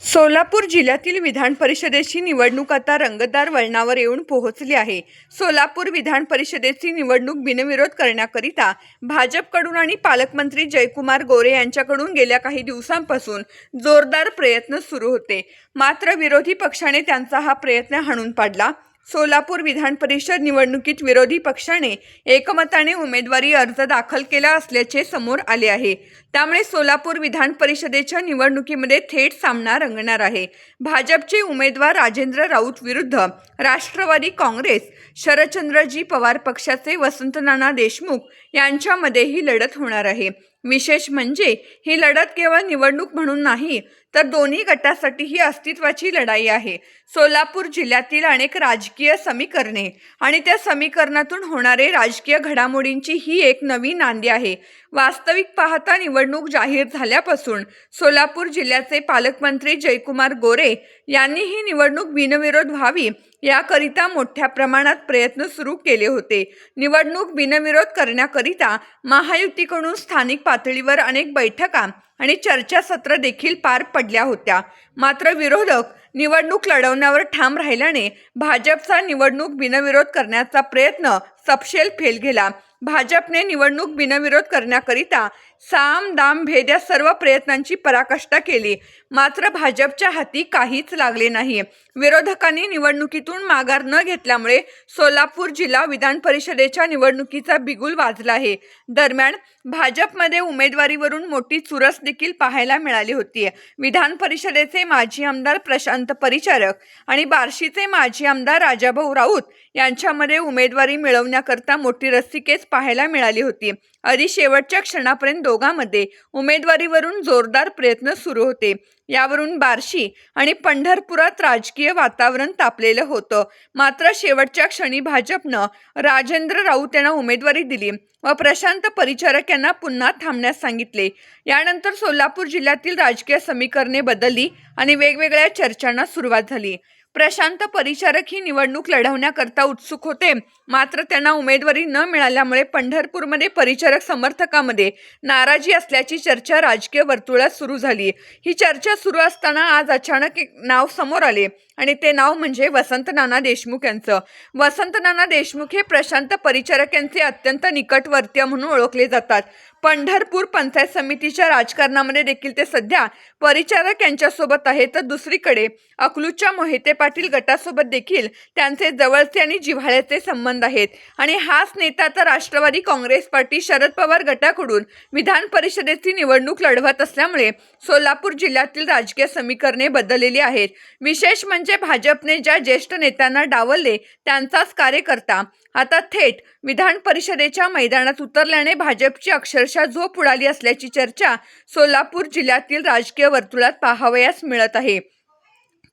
सोलापूर जिल्ह्यातील विधान परिषदेची निवडणूक आता रंगतदार वळणावर येऊन पोहोचली आहे. सोलापूर विधान परिषदेची निवडणूक बिनविरोध करण्याकरिता भाजपकडून आणि पालकमंत्री जयकुमार गोरे यांच्याकडून गेल्या काही दिवसांपासून जोरदार प्रयत्न सुरू होते. मात्र विरोधी पक्षाने त्यांचा हा प्रयत्न हाणून पाडला. सोलापूर विधान परिषद निवडणुकीत विरोधी पक्षाने एकमताने उमेदवारी अर्ज दाखल केला असल्याचे समोर आले आहे. त्यामुळे सोलापूर विधान परिषदेच्या निवडणुकीमध्ये थेट सामना रंगणार आहे. भाजपचे उमेदवार राजेंद्र राऊत विरुद्ध राष्ट्रवादी काँग्रेस, शरदचंद्रजी पवार पक्षाचे वसंतनाना देशमुख यांच्यामध्ये ही लढत होणार आहे. विशेष म्हणजे ही लढत केवळ निवडणूक म्हणून नाही, तर दोन्ही गटासाठी ही अस्तित्वाची लढाई आहे. सोलापूर जिल्ह्यातील अनेक राजकीय समीकरणे आणि त्या समीकरणातून होणारे राजकीय घडामोडींची ही एक नवी नांदी आहे. वास्तविक पाहता निवडणूक जाहीर झाल्यापासून सोलापूर जिल्ह्याचे पालकमंत्री जयकुमार गोरे यांनी ही निवडणूक बिनविरोध व्हावी याकरिता मोठ्या प्रमाणात प्रयत्न सुरू केले होते. निवडणूक बिनविरोध करण्याकरिता महायुतीकडून स्थानिक पातळीवर अनेक बैठका आणि चर्चासत्र देखील पार पडल्या होत्या. मात्र विरोधक निवडणूक लढवण्यावर ठाम राहिल्याने भाजपचा निवडणूक बिनविरोध करण्याचा प्रयत्न सपशेल फेल गेला. भाजपने निवडणूक बिनविरोध करण्याकरिता साम दाम भेद या सर्व प्रयत्नांची पराकाष्ठा केली. मात्र भाजपच्या हाती काहीच लागले नाही. विरोधकांनी निवडणुकीतून माघार न घेतल्यामुळे सोलापूर जिल्हा विधान परिषदेच्या निवडणुकीचा बिगुल वाजला आहे. दरम्यान भाजपमध्ये उमेदवारीवरून मोठी चुरस देखील पाहायला मिळाली होती. विधान परिषदेचे माजी आमदार प्रशांत परिचारक आणि बार्शीचे माजी आमदार राजाभाऊ राऊत यांच्यामध्ये उमेदवारी मिळवण्याकरता मोठी रस्सीखेच पाहायला मिळाली होती. आधी शेवटच्या क्षणापर्यंत दोघांमध्ये उमेदवारीवरून जोरदार प्रयत्न सुरू होते. यावरून बार्शी आणि पंढरपुरात राजकीय वातावरण तापलेलं होतं. मात्र शेवटच्या क्षणी भाजपनं राजेंद्र राऊत यांना उमेदवारी दिली व प्रशांत परिचारक यांना पुन्हा थांबण्यास सांगितले. यानंतर सोलापूर जिल्ह्यातील राजकीय समीकरणे बदलली आणि वेगवेगळ्या चर्चांना सुरुवात झाली. प्रशांत परिचारक ही निवडणूक लढवण्याकरता उत्सुक होते. मात्र त्यांना उमेदवारी न मिळाल्यामुळे पंढरपूरमध्ये परिचारक समर्थकांमध्ये नाराजी असल्याची चर्चा राजकीय वर्तुळात सुरू झाली. ही चर्चा सुरू असताना आज अचानक एक नाव समोर आले आणि ते नाव म्हणजे वसंतनाना देशमुख यांचं. वसंतनाना देशमुख हे प्रशांत परिचारक यांचे अत्यंत निकटवर्तीय म्हणून ओळखले जातात. पंढरपूर पंचायत समितीच्या राजकारणामध्ये देखील ते सध्या परिचारक यांच्यासोबत आहे. तर दुसरीकडे अकलूजच्या मोहिते पाटील गटासोबत देखील त्यांचे जवळचे आणि जिव्हाळ्याचे संबंध आहेत. आणि हाच नेता आता राष्ट्रवादी काँग्रेस पार्टी शरद पवार गटाकडून विधान परिषदेची निवडणूक लढवत असल्यामुळे सोलापूर जिल्ह्यातील राजकीय समीकरणे बदललेली आहेत. विशेष म्हणजे भाजपने ज्या ज्येष्ठ नेत्यांना डावलले त्यांचाच कार्यकर्ता आता थेट विधान परिषदेच्या मैदानात उतरल्याने भाजपची अक्षरशः झोप उडाली असल्याची चर्चा सोलापूर जिल्ह्यातील राजकीय वर्तुळात पाहावयास मिळत आहे.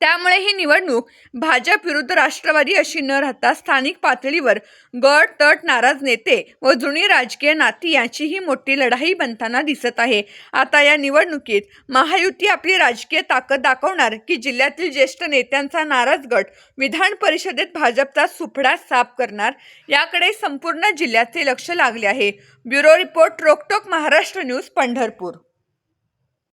त्यामुळे ही निवडणूक भाजप विरुद्ध राष्ट्रवादी अशी न राहता स्थानिक पातळीवर गट तट नाराज नेते व जुनी राजकीय नाती यांची ही मोठी लढाई बनताना दिसत आहे. आता या निवडणुकीत महायुती आपली राजकीय ताकद दाखवणार की जिल्ह्यातील ज्येष्ठ नेत्यांचा नाराज गट विधान परिषदेत भाजपचा सुपडा साफ करणार, याकडे संपूर्ण जिल्ह्याचे लक्ष लागले आहे. ब्युरो रिपोर्ट, रोकटोक महाराष्ट्र न्यूज, पंढरपूर.